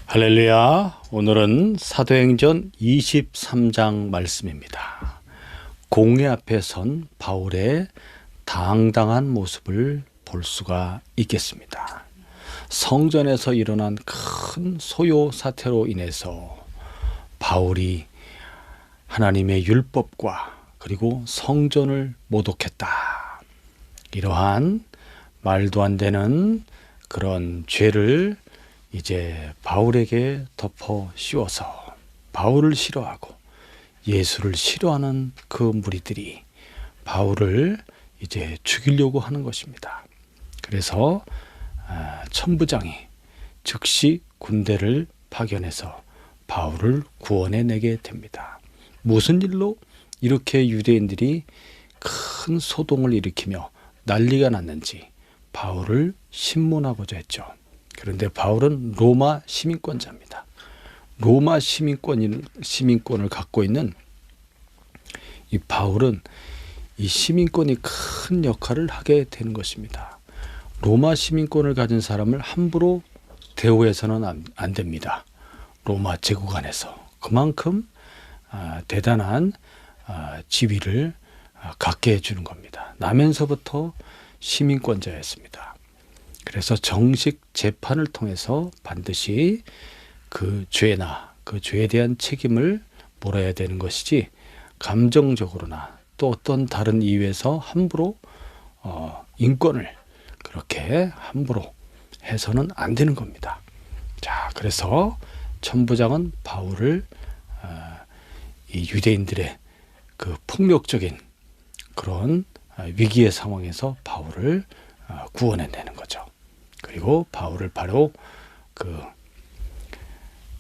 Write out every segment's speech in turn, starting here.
할렐루야. 오늘은 사도행전 23장 말씀입니다. 공회 앞에 선 바울의 당당한 모습을 볼 수가 있겠습니다. 성전에서 일어난 큰 소요 사태로 인해서 바울이 하나님의 율법과 그리고 성전을 모독했다. 이러한 말도 안 되는 그런 죄를 이제 바울에게 덮어 씌워서 바울을 싫어하고 예수를 싫어하는 그 무리들이 바울을 이제 죽이려고 하는 것입니다. 그래서 천부장이 즉시 군대를 파견해서 바울을 구원해내게 됩니다. 무슨 일로 이렇게 유대인들이 큰 소동을 일으키며 난리가 났는지 바울을 신문하고자 했죠. 그런데 바울은 로마 시민권자입니다. 로마 시민권을 갖고 있는 이 바울은 이 시민권이 큰 역할을 하게 되는 것입니다. 로마 시민권을 가진 사람을 함부로 대우해서는 안 됩니다. 로마 제국 안에서 그만큼 대단한 지위를 갖게 해주는 겁니다. 나면서부터 시민권자였습니다. 그래서 정식 재판을 통해서 반드시 그 죄나 그 죄에 대한 책임을 물어야 되는 것이지 감정적으로나 또 어떤 다른 이유에서 함부로 인권을 그렇게 함부로 해서는 안 되는 겁니다. 자, 그래서 천부장은 바울을 이 유대인들의 그 폭력적인 그런 위기의 상황에서 바울을 구원해내는 거죠. 그리고 바울을 바로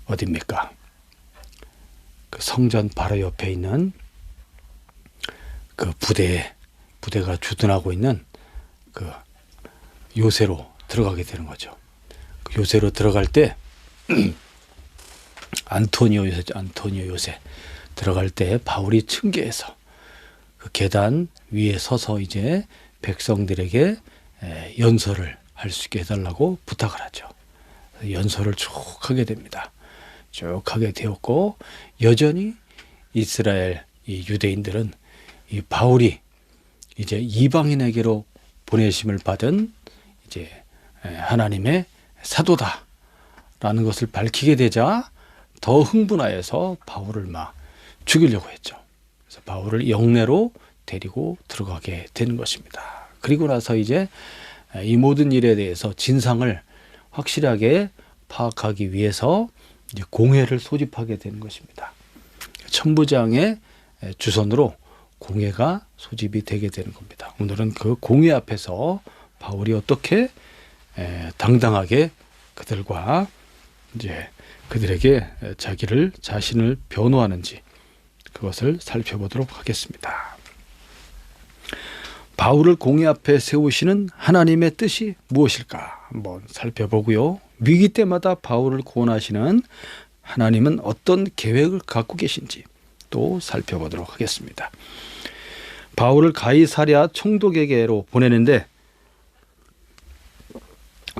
어디입니까? 그 성전 바로 옆에 있는 그 부대가 주둔하고 있는 그 요새로 들어가게 되는 거죠. 그 요새로 들어갈 때 안토니오 요새 들어갈 때 바울이 층계해서 그 계단 위에 서서 이제 백성들에게 연설을 할 수 있게 해달라고 부탁을 하죠. 연설을 쭉 하게 됩니다. 쭉 하게 되었고 여전히 이스라엘 이 유대인들은 이 바울이 이제 이방인에게로 보내심을 받은 이제 하나님의 사도다라는 것을 밝히게 되자 더 흥분하여서 바울을 막 죽이려고 했죠. 그래서 바울을 영내로 데리고 들어가게 되는 것입니다. 그리고 나서 이제 이 모든 일에 대해서 진상을 확실하게 파악하기 위해서 이제 공회를 소집하게 되는 것입니다. 천부장의 주선으로 공회가 소집이 되게 되는 겁니다. 오늘은 그 공회 앞에서 바울이 어떻게 당당하게 그들과 이제 그들에게 자신을 변호하는지 그것을 살펴보도록 하겠습니다. 바울을 공회 앞에 세우시는 하나님의 뜻이 무엇일까 한번 살펴보고요. 위기 때마다 바울을 구원하시는 하나님은 어떤 계획을 갖고 계신지 또 살펴보도록 하겠습니다. 바울을 가이사랴 총독에게로 보내는데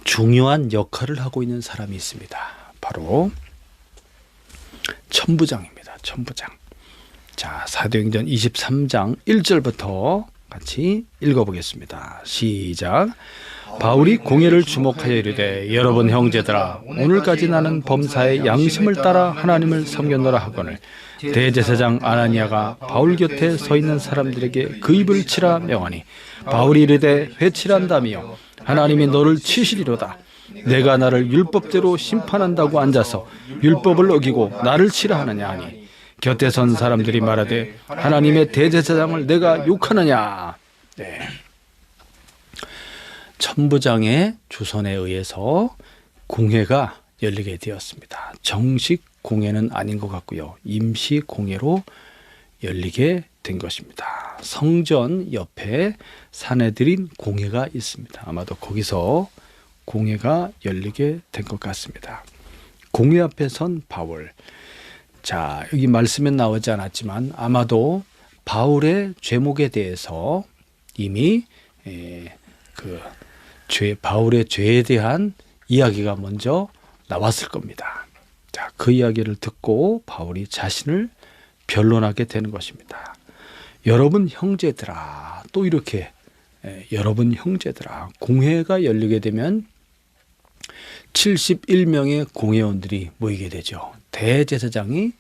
중요한 역할을 하고 있는 사람이 있습니다. 바로 천부장입니다. 천부장. 자, 사도행전 23장 1절부터 같이 읽어보겠습니다. 시작. 바울이 공회를 주목하여 이르되 여러분 형제들아 오늘까지 나는 범사의 양심을 따라 하나님을 섬겼노라 하거늘 대제사장 아나니아가 바울 곁에 서 있는 사람들에게 그 입을 치라 명하니 바울이 이르되 회칠한다며 하나님이 너를 치시리로다. 내가 나를 율법대로 심판한다고 앉아서 율법을 어기고 나를 치라 하느냐 하니 곁에 선 사람들이 말하되 하나님의 대제사장을 내가 욕하느냐. 네. 천부장의 주선에 의해서 공회가 열리게 되었습니다. 정식 공회는 아닌 것 같고요. 임시 공회로 열리게 된 것입니다. 성전 옆에 사내들인 공회가 있습니다. 아마도 거기서 공회가 열리게 된 것 같습니다. 공회 앞에 선 바울. 자, 여기 말씀에 나오지 않았지만 아마도 바울의 죄목에 대해서 이미 바울의 죄에 대한 이야기가 먼저 나왔을 겁니다. 자, 그 이야기를 듣고 바울이 자신을 변론하게 되는 것입니다. 여러분 형제들아, 또 이렇게 여러분 형제들아, 공회가 열리게 되면 71명의 공회원들이 모이게 되죠. 대제사장이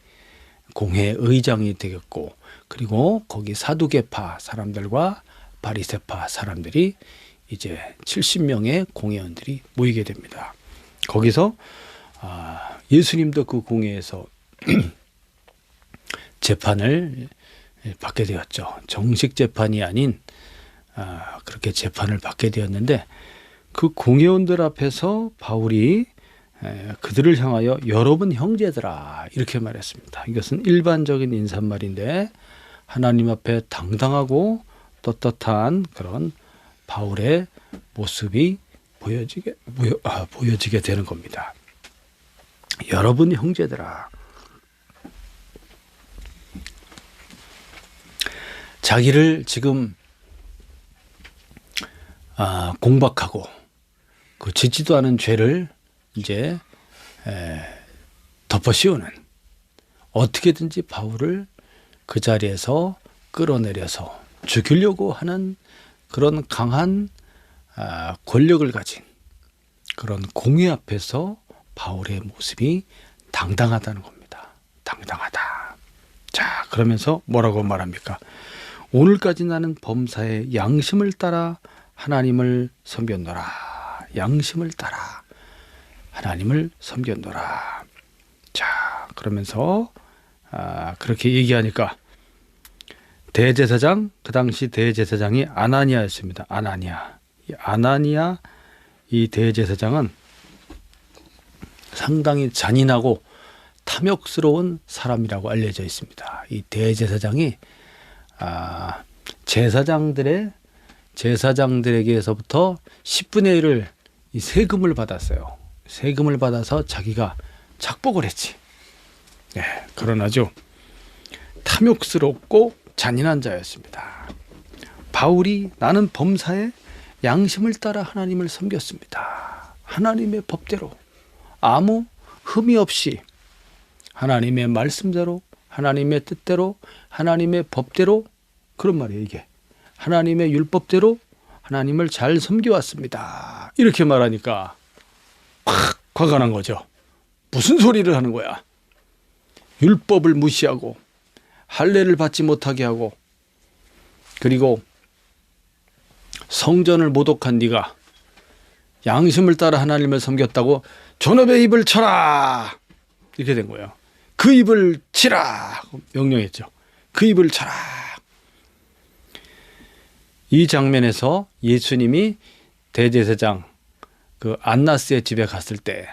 공회 의장이 되겠고, 그리고 거기 사두개파 사람들과 바리새파 사람들이 이제 70명의 공회원들이 모이게 됩니다. 거기서 예수님도 그 공회에서 재판을 받게 되었죠. 정식 재판이 아닌 그렇게 재판을 받게 되었는데, 그 공회원들 앞에서 바울이 그들을 향하여 여러분 형제들아 이렇게 말했습니다. 이것은 일반적인 인사말인데 하나님 앞에 당당하고 떳떳한 그런 바울의 모습이 보여지게 되는 겁니다. 여러분 형제들아, 자기를 지금 공박하고 그 짓지도 않은 죄를 이제 덮어 씌우는, 어떻게든지 바울을 그 자리에서 끌어내려서 죽이려고 하는 그런 강한 권력을 가진 그런 공회 앞에서 바울의 모습이 당당하다는 겁니다. 당당하다. 자, 그러면서 뭐라고 말합니까? 오늘까지 나는 범사의 양심을 따라 하나님을 섬겼노라. 양심을 따라 하나님을 섬겼노라. 자, 그러면서 그렇게 얘기하니까 대제사장, 그 당시 대제사장이 아나니아였습니다. 아나니아 이 대제사장은 상당히 잔인하고 탐욕스러운 사람이라고 알려져 있습니다. 이 대제사장이 제사장들에게서부터 10분의 1을 이 세금을 받았어요. 세금을 받아서 자기가 착복을 했지. 네, 그런 아주 탐욕스럽고 잔인한 자였습니다. 바울이 나는 범사에 양심을 따라 하나님을 섬겼습니다. 하나님의 법대로 아무 흠이 없이 하나님의 말씀대로, 하나님의 뜻대로, 하나님의 법대로, 그런 말이에요. 이게 하나님의 율법대로 하나님을 잘 섬겨왔습니다. 이렇게 말하니까 확 화가 난 거죠. 무슨 소리를 하는 거야. 율법을 무시하고 할례를 받지 못하게 하고, 그리고 성전을 모독한 네가 양심을 따라 하나님을 섬겼다고 존업의 입을 쳐라, 이렇게 된 거예요. 그 입을 치라 명령했죠. 그 입을 쳐라. 이 장면에서 예수님이 대제사장 그 안나스의 집에 갔을 때,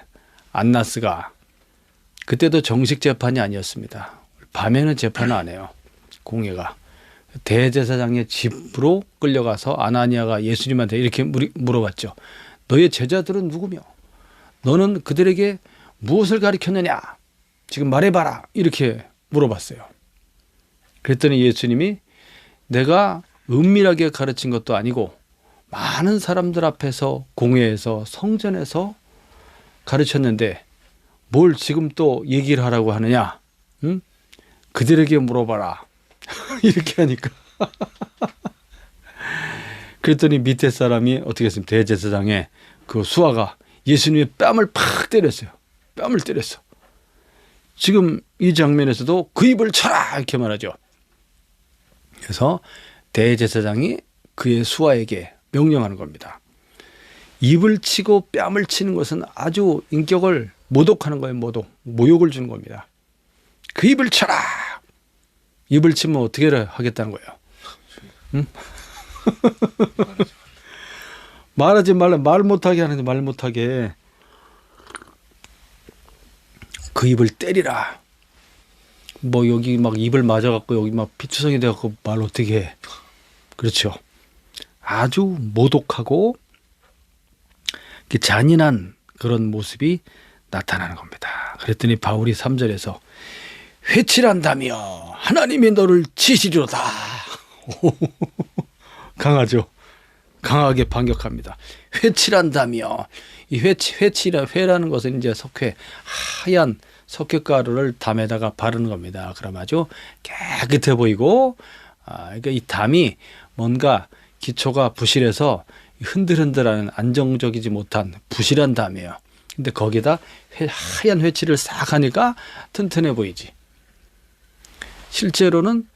안나스가 그때도 정식 재판이 아니었습니다. 밤에는 재판을 안 해요. 공회가. 대제사장의 집으로 끌려가서 아나니아가 예수님한테 이렇게 물어봤죠. 너의 제자들은 누구며 너는 그들에게 무엇을 가르쳤느냐? 지금 말해봐라. 이렇게 물어봤어요. 그랬더니 예수님이 내가 은밀하게 가르친 것도 아니고 많은 사람들 앞에서 공회에서 성전에서 가르쳤는데 뭘 지금 또 얘기를 하라고 하느냐? 응? 그들에게 물어봐라. 이렇게 하니까 그랬더니 밑에 사람이 어떻게 했습니까? 대제사장의 그 수하가 예수님의 뺨을 팍 때렸어요. 뺨을 때렸어. 지금 이 장면에서도 그 입을 쳐라 이렇게 말하죠. 그래서 대제사장이 그의 수하에게 명령하는 겁니다. 입을 치고 뺨을 치는 것은 아주 인격을 모독하는 거예요. 모욕을 주는 겁니다. 그 입을 쳐라. 입을 치면 어떻게 하겠다는 거예요? 응? 말하지 말라. 말 못하게 하는데 말 못하게. 그 입을 때리라. 뭐 여기 막 입을 맞아갖고 여기 막 피투성이 돼갖고 말 어떻게 해. 그렇죠. 아주 모독하고 잔인한 그런 모습이 나타나는 겁니다. 그랬더니 바울이 3절에서 회칠한다며 하나님이 너를 치시리로다. 강하죠. 강하게 반격합니다. 회칠한다며. 이 회라는 것은 이제 석회, 하얀 석회가루를 담에다가 바르는 겁니다. 그럼 아주 깨끗해 보이고, 그러니까 이 담이 뭔가 기초가 부실해서 흔들흔들하는 안정적이지 못한 부실한 담이에요. 근데 거기다 하얀 회칠을 싹 하니까 튼튼해 보이지. 실제로는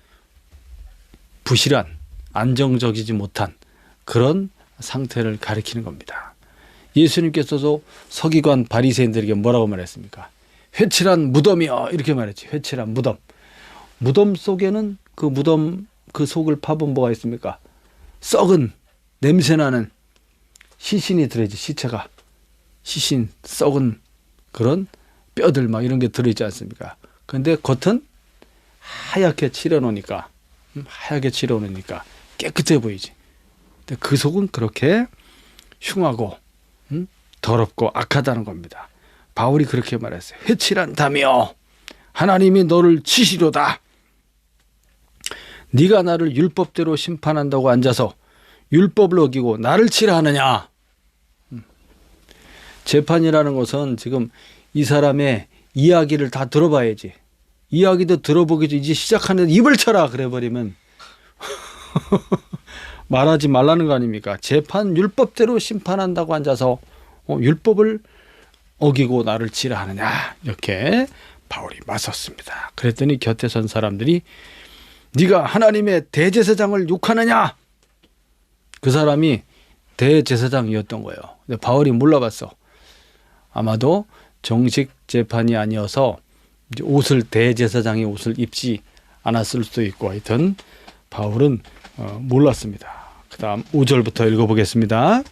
부실한 안정적이지 못한 그런 상태를 가리키는 겁니다. 예수님께서도 서기관 바리새인들에게 뭐라고 말했습니까? 회칠한 무덤이여, 이렇게 말했지. 회칠한 무덤. 무덤 속에는 그 속을 파본 뭐가 있습니까? 썩은 냄새나는 시신이 들어있지. 시체가 시신 썩은 그런 뼈들 막 이런 게 들어있지 않습니까? 그런데 겉은 하얗게 칠해놓으니까 깨끗해 보이지. 근데 그 속은 그렇게 흉하고 더럽고 악하다는 겁니다. 바울이 그렇게 말했어요. 회칠한 담이여, 하나님이 너를 치시로다. 네가 나를 율법대로 심판한다고 앉아서 율법을 어기고 나를 치라 하느냐. 재판이라는 것은 지금 이 사람의 이야기를 다 들어봐야지. 이야기도 들어보기 전 이제 시작하는데 입을 쳐라 그래버리면 말하지 말라는 거 아닙니까? 재판 율법대로 심판한다고 앉아서 율법을 어기고 나를 치라 하느냐, 이렇게 바울이 맞섰습니다. 그랬더니 곁에 선 사람들이 네가 하나님의 대제사장을 욕하느냐? 그 사람이 대제사장이었던 거예요. 근데 바울이 몰라봤어. 아마도 정식 재판이 아니어서 대제사장의 옷을 입지 않았을 수도 있고, 하여튼 바울은 몰랐습니다. 그 다음 5절부터 읽어보겠습니다.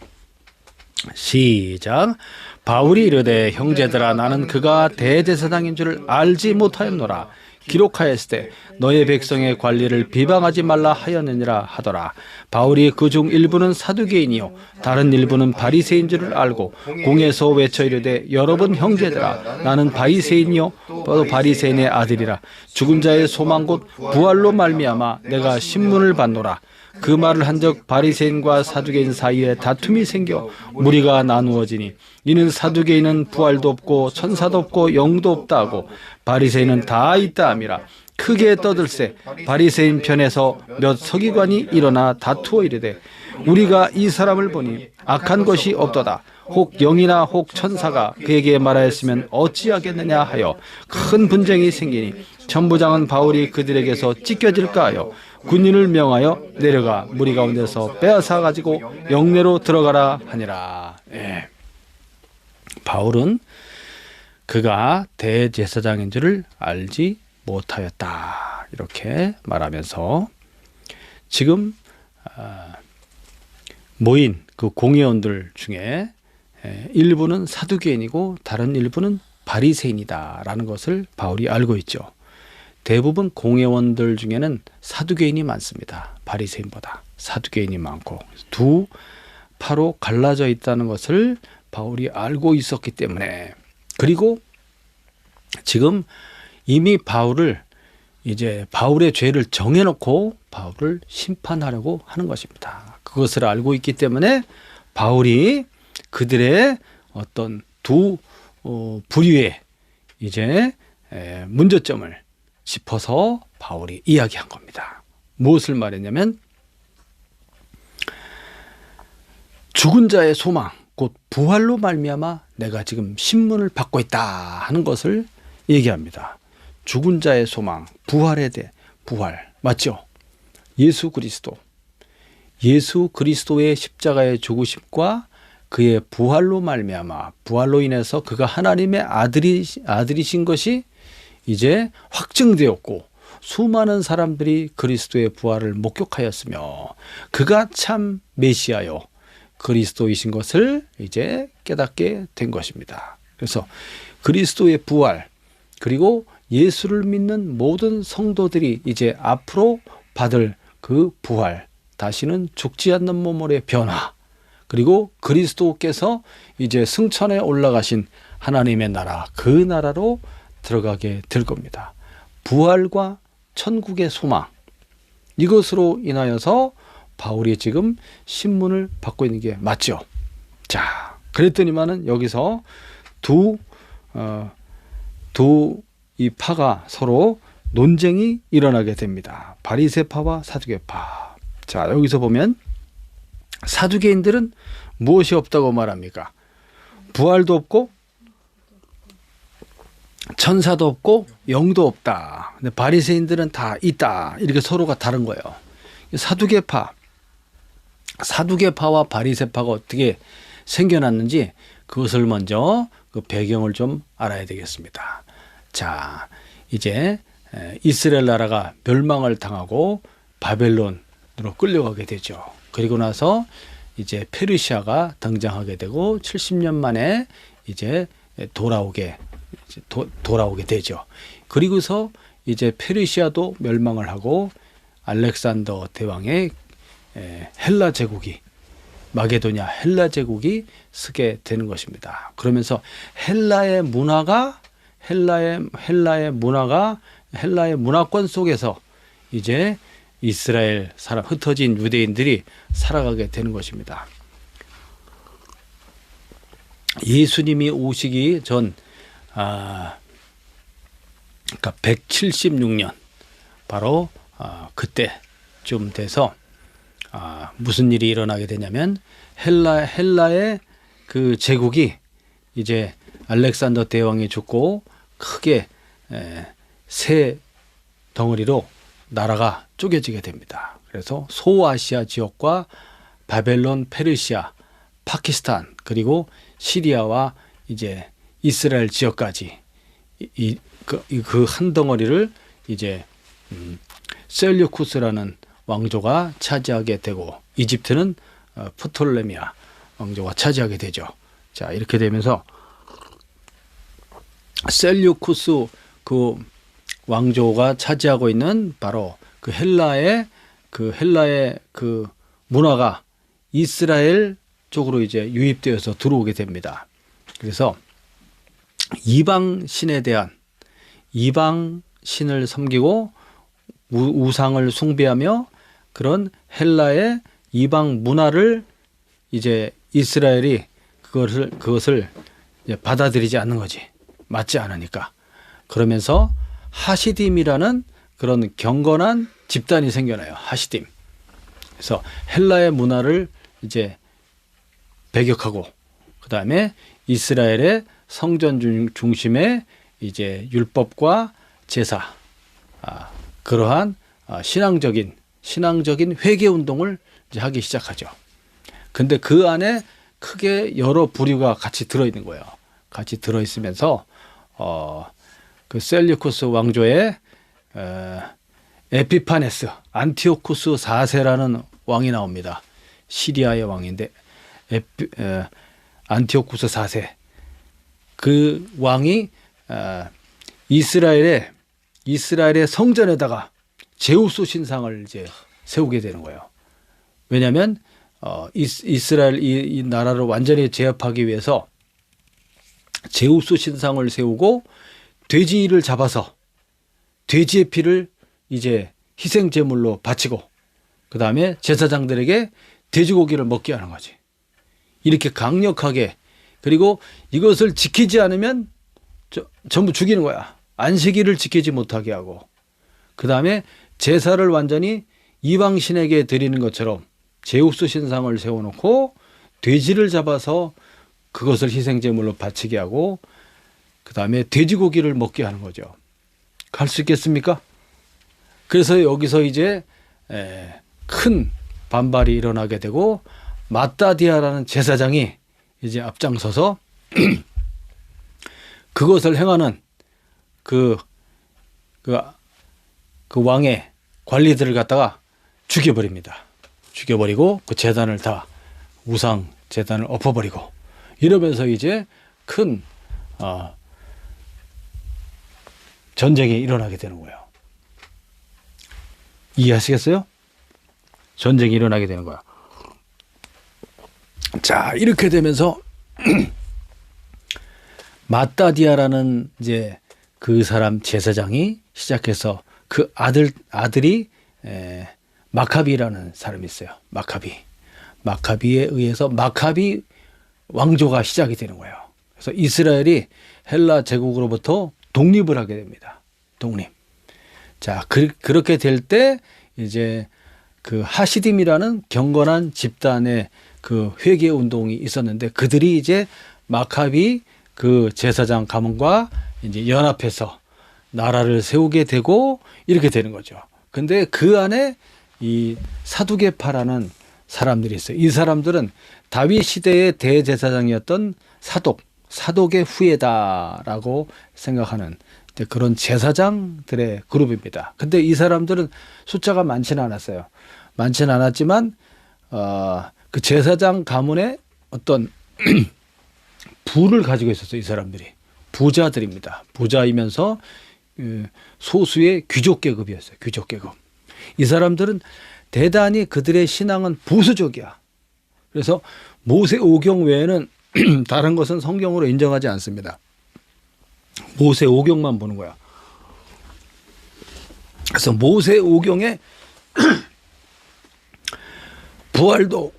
시작. 바울이 이르되 형제들아, 나는 그가 대제사장인 줄 알지 못하였노라. 기록하였을 때 너의 백성의 관리를 비방하지 말라 하였느니라 하더라. 바울이 그중 일부는 사두개인이요 다른 일부는 바리새인 줄을 알고 공에서 외쳐 이르되 여러분 형제들아, 나는 바리새인이요 또 바리새인의 아들이라. 죽은 자의 소망 곧 부활로 말미암아 내가 신문을 받노라. 그 말을 한적 바리새인과 사두개인 사이에 다툼이 생겨 무리가 나누어지니 이는 사두개인은 부활도 없고 천사도 없고 영도 없다 하고 바리새인은 다 있다 함이라. 크게 떠들세 바리새인 편에서 몇 서기관이 일어나 다투어 이르되 우리가 이 사람을 보니 악한 것이 없도다. 혹 영이나 혹 천사가 그에게 말하였으면 어찌하겠느냐 하여 큰 분쟁이 생기니 천부장은 바울이 그들에게서 찢겨질까 하여 군인을 명하여 내려가 무리 가운데서 빼앗아 가지고 영내로 들어가라 하니라. 예. 바울은 그가 대제사장인 줄을 알지 못하였다, 이렇게 말하면서 지금 모인 그 공회원들 중에 일부는 사두개인이고 다른 일부는 바리새인이다라는 것을 바울이 알고 있죠. 대부분 공회원들 중에는 사두개인이 많습니다. 바리새인보다 사두개인이 많고 두 파로 갈라져 있다는 것을 바울이 알고 있었기 때문에, 그리고 지금 이미 바울의 죄를 정해놓고 바울을 심판하려고 하는 것입니다. 그것을 알고 있기 때문에 바울이 그들의 어떤 두 부류의 이제 문제점을 짚어서 바울이 이야기한 겁니다. 무엇을 말했냐면 죽은 자의 소망 곧 부활로 말미암아 내가 지금 신문을 받고 있다 하는 것을 얘기합니다. 죽은 자의 소망, 부활에 대해 부활 맞죠? 예수 그리스도의 십자가의 죽으심과 그의 부활로 말미암아, 부활로 인해서 그가 하나님의 아들이신 것이 이제 확증되었고 수많은 사람들이 그리스도의 부활을 목격하였으며 그가 참 메시아요 그리스도이신 것을 이제 깨닫게 된 것입니다. 그래서 그리스도의 부활, 그리고 예수를 믿는 모든 성도들이 이제 앞으로 받을 그 부활, 다시는 죽지 않는 몸의 변화, 그리고 그리스도께서 이제 승천에 올라가신 하나님의 나라, 그 나라로 들어가게 될 겁니다. 부활과 천국의 소망, 이것으로 인하여서 바울이 지금 신문을 받고 있는 게 맞죠. 자, 그랬더니만은 여기서 두 이 파가 서로 논쟁이 일어나게 됩니다. 바리새파와 사두개파. 자, 여기서 보면 사두개인들은 무엇이 없다고 말합니까? 부활도 없고 천사도 없고 영도 없다. 근데 바리새인들은 다 있다. 이렇게 서로가 다른 거예요. 사두개파와 바리새파가 어떻게 생겨났는지 그것을 먼저 그 배경을 좀 알아야 되겠습니다. 자, 이제 이스라엘 나라가 멸망을 당하고 바벨론으로 끌려가게 되죠. 그리고 나서 이제 페르시아가 등장하게 되고 70년 만에 이제 돌아오게 되죠. 그리고서 이제 페르시아도 멸망을 하고 알렉산더 대왕의 헬라 제국이 마게도냐 헬라 제국이 서게 되는 것입니다. 그러면서 헬라의 문화권 속에서 이제 이스라엘 사람 흩어진 유대인들이 살아가게 되는 것입니다. 예수님이 오시기 전 그러니까 176년 바로 그때쯤 돼서 무슨 일이 일어나게 되냐면 헬라의 그 제국이 이제 알렉산더 대왕이 죽고 크게 세 덩어리로 나라가 쪼개지게 됩니다. 그래서 소아시아 지역과 바벨론, 페르시아, 파키스탄 그리고 시리아와 이제 이스라엘 지역까지 그 한 덩어리를 이제 셀류쿠스라는 왕조가 차지하게 되고 이집트는 프톨레미아 왕조가 차지하게 되죠. 자, 이렇게 되면서 셀류쿠스 그 왕조가 차지하고 있는 바로 그 헬라의 그 문화가 이스라엘 쪽으로 이제 유입되어서 들어오게 됩니다. 그래서 이방 신을 섬기고 우상을 숭배하며 그런 헬라의 이방 문화를 이제 이스라엘이 그것을 이제 받아들이지 않는 거지. 맞지 않으니까. 그러면서 하시딤이라는 그런 경건한 집단이 생겨나요. 하시딤. 그래서 헬라의 문화를 이제 배격하고 그다음에 이스라엘의 성전 중심의 이제 율법과 제사 그러한 신앙적인 회개 운동을 이제 하기 시작하죠. 근데 그 안에 크게 여러 부류가 같이 들어 있는 거예요. 같이 들어 있으면서 그 셀류쿠스 왕조의 에피파네스 안티오쿠스 4세라는 왕이 나옵니다. 시리아의 왕인데 안티오쿠스 4세 그 왕이 이스라엘의 성전에다가 제우스 신상을 이제 세우게 되는 거예요. 왜냐하면 이스라엘 이 나라를 완전히 제압하기 위해서 제우스 신상을 세우고 돼지를 잡아서 돼지의 피를 이제 희생 제물로 바치고 그 다음에 제사장들에게 돼지고기를 먹게 하는 거지. 이렇게 강력하게 그리고 이것을 지키지 않으면 전부 죽이는 거야. 안식일을 지키지 못하게 하고 그 다음에 제사를 완전히 이방신에게 드리는 것처럼 제우스 신상을 세워놓고 돼지를 잡아서 그것을 희생제물로 바치게 하고 그 다음에 돼지고기를 먹게 하는 거죠. 갈 수 있겠습니까? 그래서 여기서 이제 큰 반발이 일어나게 되고 마따디아라는 제사장이 이제 앞장서서 그것을 행하는 그 왕의 관리들을 갖다가 죽여버립니다. 죽여버리고 그 재단을 다 우상 재단을 엎어버리고 이러면서 이제 큰 전쟁이 일어나게 되는 거예요. 이해하시겠어요? 전쟁이 일어나게 되는 거야. 자, 이렇게 되면서 마따디아라는 이제 그 사람 제사장이 시작해서 그 아들이 마카비라는 사람이 있어요. 마카비에 의해서 마카비 왕조가 시작이 되는 거예요. 그래서 이스라엘이 헬라 제국으로부터 독립을 하게 됩니다. 독립. 자, 그렇게 될 때 이제 그 하시딤이라는 경건한 집단의 그 회개 운동이 있었는데 그들이 이제 마카비 그 제사장 가문과 이제 연합해서 나라를 세우게 되고 이렇게 되는 거죠. 근데 그 안에 이 사두개파라는 사람들이 있어요. 이 사람들은 다윗 시대의 대제사장이었던 사독의 후예다라고 생각하는 그런 제사장들의 그룹입니다. 근데 이 사람들은 숫자가 많지는 않았어요. 많지는 않았지만 그 제사장 가문의 어떤 부를 가지고 있었어요. 이 사람들이 부자들입니다. 부자이면서 소수의 귀족 계급이었어요. 귀족 계급. 이 사람들은 대단히 그들의 신앙은 보수적이야. 그래서 모세 오경 외에는 다른 것은 성경으로 인정하지 않습니다. 모세 오경만 보는 거야. 그래서 모세 오경에 부활도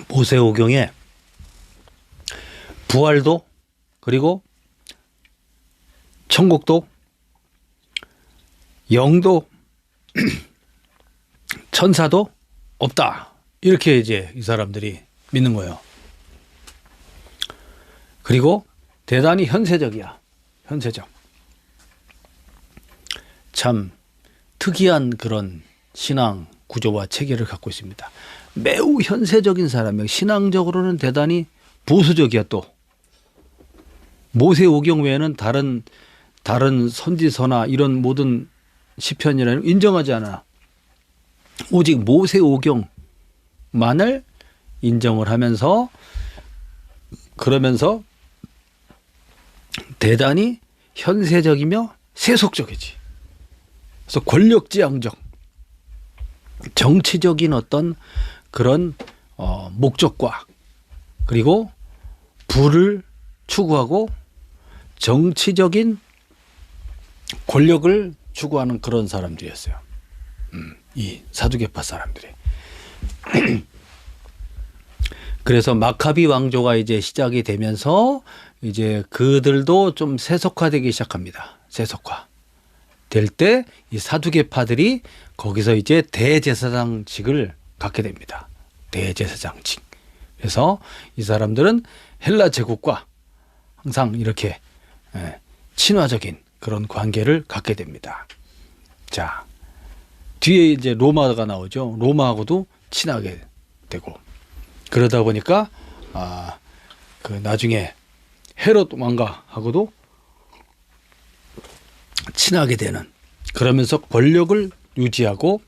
모세 오경에 부활도 그리고 천국도 영도 천사도 없다. 이렇게 이제 이 사람들이 믿는 거예요. 그리고 대단히 현세적이야. 현세적. 참 특이한 그런 신앙 구조와 체계를 갖고 있습니다. 매우 현세적인 사람이에요. 신앙적으로는 대단히 보수적이야. 또 모세 오경 외에는 다른 선지서나 이런 모든 시편이라는 인정하지 않아. 오직 모세 오경만을 인정을 하면서 그러면서 대단히 현세적이며 세속적이지. 그래서 권력지향적 정치적인 어떤 그런 목적과 그리고 부를 추구하고 정치적인 권력을 추구하는 그런 사람들이었어요. 이 사두개파 사람들이. 그래서 마카비 왕조가 이제 시작이 되면서 이제 그들도 좀 세속화되기 시작합니다. 세속화 될 때 이 사두개파들이 거기서 이제 대제사장직을 갖게 됩니다. 대제사장직. 그래서 이 사람들은 헬라 제국과 항상 이렇게 친화적인 그런 관계를 갖게 됩니다. 자, 뒤에 이제 로마가 나오죠. 로마하고도 친하게 되고 그러다 보니까 그 나중에 헤롯 왕가하고도 친하게 되는 그러면서 권력을 유지하고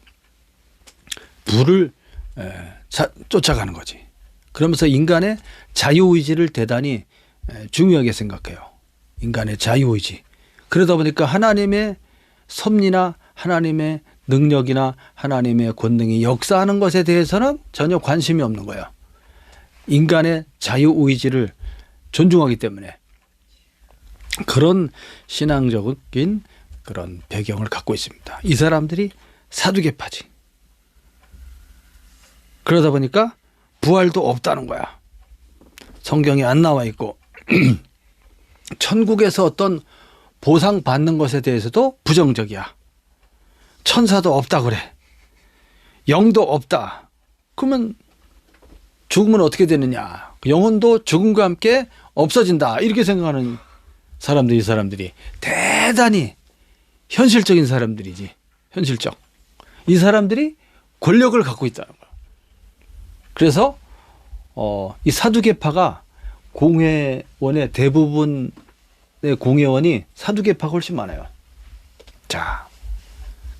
부를 쫓아가는 거지. 그러면서 인간의 자유의지를 대단히 중요하게 생각해요. 인간의 자유의지. 그러다 보니까 하나님의 섭리나 하나님의 능력이나 하나님의 권능이 역사하는 것에 대해서는 전혀 관심이 없는 거예요. 인간의 자유의지를 존중하기 때문에 그런 신앙적인 그런 배경을 갖고 있습니다. 이 사람들이 사두개파지. 그러다 보니까 부활도 없다는 거야. 성경에 안 나와 있고 천국에서 어떤 보상 받는 것에 대해서도 부정적이야. 천사도 없다 그래. 영도 없다. 그러면 죽으면 어떻게 되느냐. 영혼도 죽음과 함께 없어진다. 이렇게 생각하는 사람들이 이 사람들이 대단히 현실적인 사람들이지. 현실적. 이 사람들이 권력을 갖고 있다는 거야. 그래서 이 사두개파가 공회원의 대부분의 공회원이 사두개파가 훨씬 많아요. 자,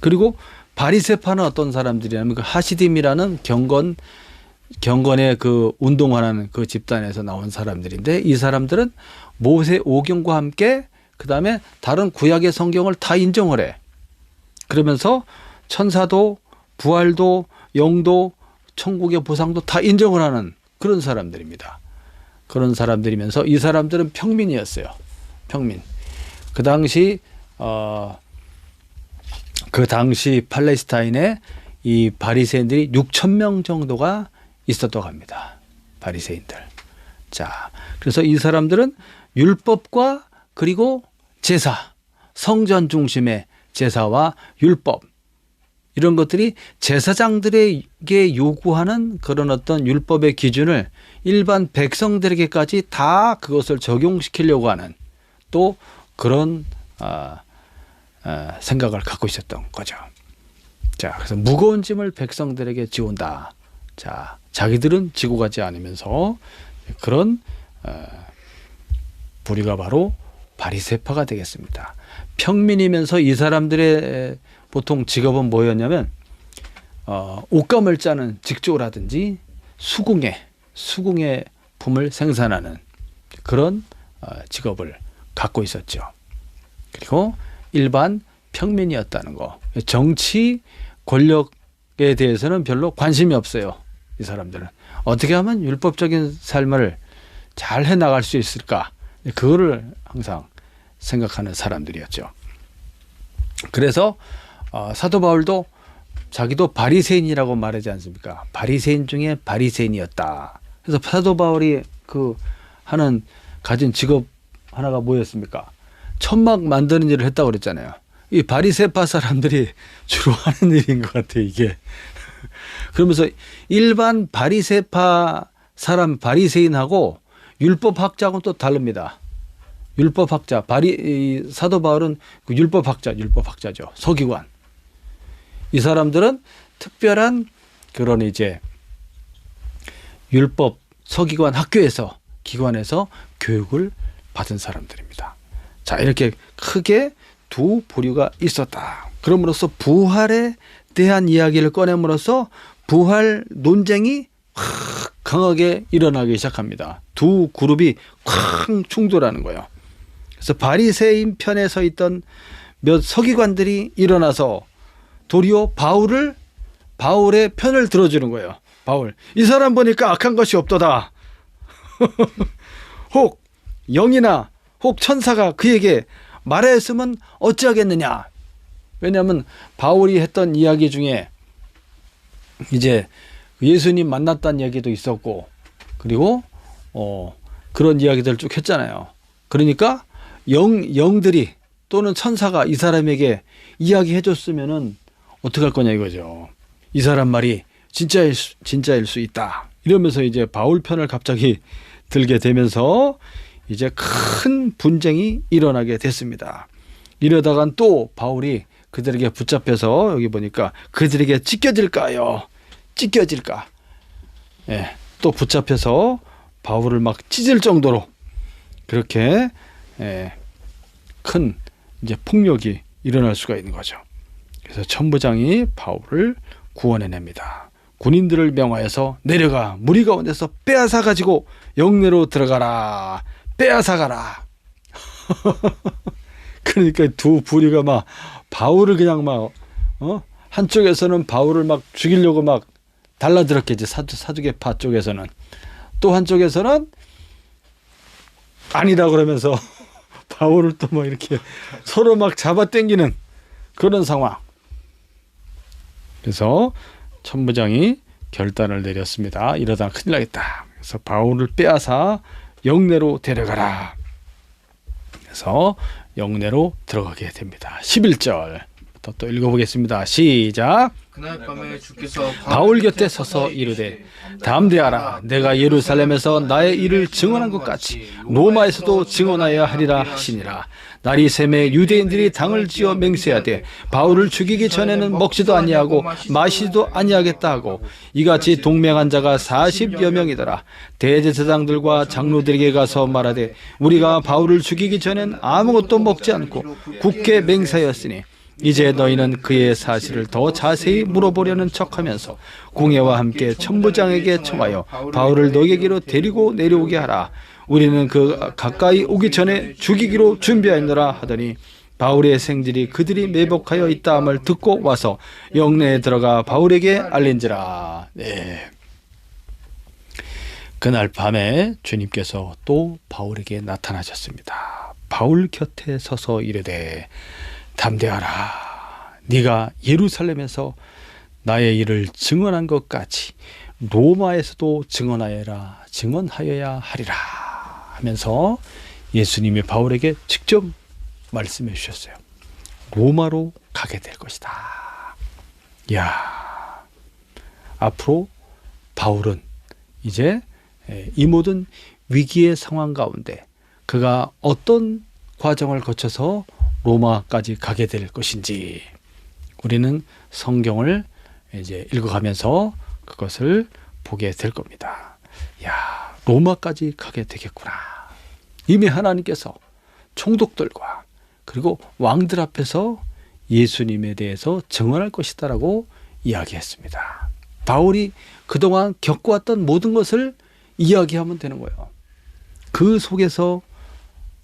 그리고 바리새파는 어떤 사람들이냐면 그 하시딤이라는 경건의 그 운동하는 그 집단에서 나온 사람들인데 이 사람들은 모세 오경과 함께 그 다음에 다른 구약의 성경을 다 인정을 해. 그러면서 천사도 부활도 영도 천국의 보상도 다 인정을 하는 그런 사람들입니다. 그런 사람들이면서 이 사람들은 평민이었어요. 평민. 그 당시 팔레스타인에 이 바리새인들이 6천 명 정도가 있었다고 합니다. 바리새인들. 자, 그래서 이 사람들은 율법과 그리고 제사, 성전 중심의 제사와 율법, 이런 것들이 제사장들에게 요구하는 그런 어떤 율법의 기준을 일반 백성들에게까지 다 그것을 적용시키려고 하는 또 그런 생각을 갖고 있었던 거죠. 자, 그래서 무거운 짐을 백성들에게 지운다. 자, 자기들은 지고 가지 않으면서 그런 부류가 바로 바리새파가 되겠습니다. 평민이면서 이 사람들의 보통 직업은 뭐였냐면 옷감을 짜는 직조라든지 수궁의 품을 생산하는 그런 직업을 갖고 있었죠. 그리고 일반 평민이었다는 거. 정치 권력에 대해서는 별로 관심이 없어요. 이 사람들은 어떻게 하면 율법적인 삶을 잘 해나갈 수 있을까, 그거를 항상 생각하는 사람들이었죠. 그래서 사도 바울도 자기도 바리새인이라고 말하지 않습니까? 바리새인 중에 바리새인이었다. 그래서 사도 바울이 가진 직업 하나가 뭐였습니까? 천막 만드는 일을 했다고 그랬잖아요. 이 바리새파 사람들이 주로 하는 일인 것 같아요, 이게. 그러면서 일반 바리새파 사람, 바리새인하고 율법학자하고는 또 다릅니다. 율법학자, 사도 바울은 그 율법학자죠. 서기관. 이 사람들은 특별한 그런 이제 율법 서기관 학교에서, 기관에서 교육을 받은 사람들입니다. 자, 이렇게 크게 두 부류가 있었다. 그럼으로써 부활에 대한 이야기를 꺼냄으로써 부활 논쟁이 확 강하게 일어나기 시작합니다. 두 그룹이 확 충돌하는 거예요. 그래서 바리새인 편에 서 있던 몇 서기관들이 일어나서 도리어 바울의 편을 들어주는 거예요. 바울, 이 사람 보니까 악한 것이 없도다. 혹 영이나 혹 천사가 그에게 말하였으면 어찌하겠느냐. 왜냐하면 바울이 했던 이야기 중에 이제 예수님 만났다는 이야기도 있었고, 그리고 그런 이야기들을 쭉 했잖아요. 그러니까 영들이 또는 천사가 이 사람에게 이야기해 줬으면은 어떡할 거냐 이거죠. 이 사람 말이 진짜일 수 있다. 이러면서 이제 바울 편을 갑자기 들게 되면서 이제 큰 분쟁이 일어나게 됐습니다. 이러다간 또 바울이 그들에게 붙잡혀서, 여기 보니까 그들에게 찢겨질까? 예, 또 붙잡혀서 바울을 막 찢을 정도로 그렇게 큰 이제 폭력이 일어날 수가 있는 거죠. 그래서 천부장이 바울을 구원해냅니다. 군인들을 명하여서 내려가 무리 가운데서 빼앗아 가지고 영내로 들어가라. 빼앗아가라. 그러니까 두 부류가 막 바울을 그냥 막 한쪽에서는 바울을 막 죽이려고 막 달라들었겠지. 사두개파 쪽에서는. 또 한쪽에서는 아니다 그러면서 바울을 또 막 이렇게 서로 막 잡아당기는 그런 상황. 그래서 천부장이 결단을 내렸습니다. 이러다 큰일 나겠다. 그래서 바울을 빼앗아 영내로 데려가라. 그래서 영내로 들어가게 됩니다. 11절부터 또 읽어보겠습니다. 시작. 그날 밤에 주께서 바울 곁에 서서 이르되 담대하라. 내가 예루살렘에서 나의 일을 증언한 것 같이 로마에서도 증언하여야 하리라 하시니라. 날이 새매 유대인들이 당을 지어 맹세하되 바울을 죽이기 전에는 먹지도 아니하고 마시지도 아니하겠다 하고 이같이 동맹한 자가 40여 명이더라. 대제사장들과 장로들에게 가서 말하되 우리가 바울을 죽이기 전엔 아무것도 먹지 않고 굳게 맹세하였으니 이제 너희는 그의 사실을 더 자세히 물어보려는 척하면서 공회와 함께 천부장에게 청하여 바울을 너희에게로 데리고 내려오게 하라. 우리는 그 가까이 오기 전에 죽이기로 준비하였노라 하더니 바울의 생질이 그들이 매복하여 있다함을 듣고 와서 영내에 들어가 바울에게 알린지라. 네. 그날 밤에 주님께서 또 바울에게 나타나셨습니다. 바울 곁에 서서 이르되 담대하라. 네가 예루살렘에서 나의 일을 증언한 것 같이 로마에서도 증언하여야 하리라 하면서 예수님이 바울에게 직접 말씀해 주셨어요. 로마로 가게 될 것이다. 야, 앞으로 바울은 이제 이 모든 위기의 상황 가운데 그가 어떤 과정을 거쳐서 로마까지 가게 될 것인지 우리는 성경을 이제 읽어가면서 그것을 보게 될 겁니다. 야, 로마까지 가게 되겠구나. 이미 하나님께서 총독들과 그리고 왕들 앞에서 예수님에 대해서 증언할 것이다라고 이야기했습니다. 바울이 그동안 겪어왔던 모든 것을 이야기하면 되는 거예요. 그 속에서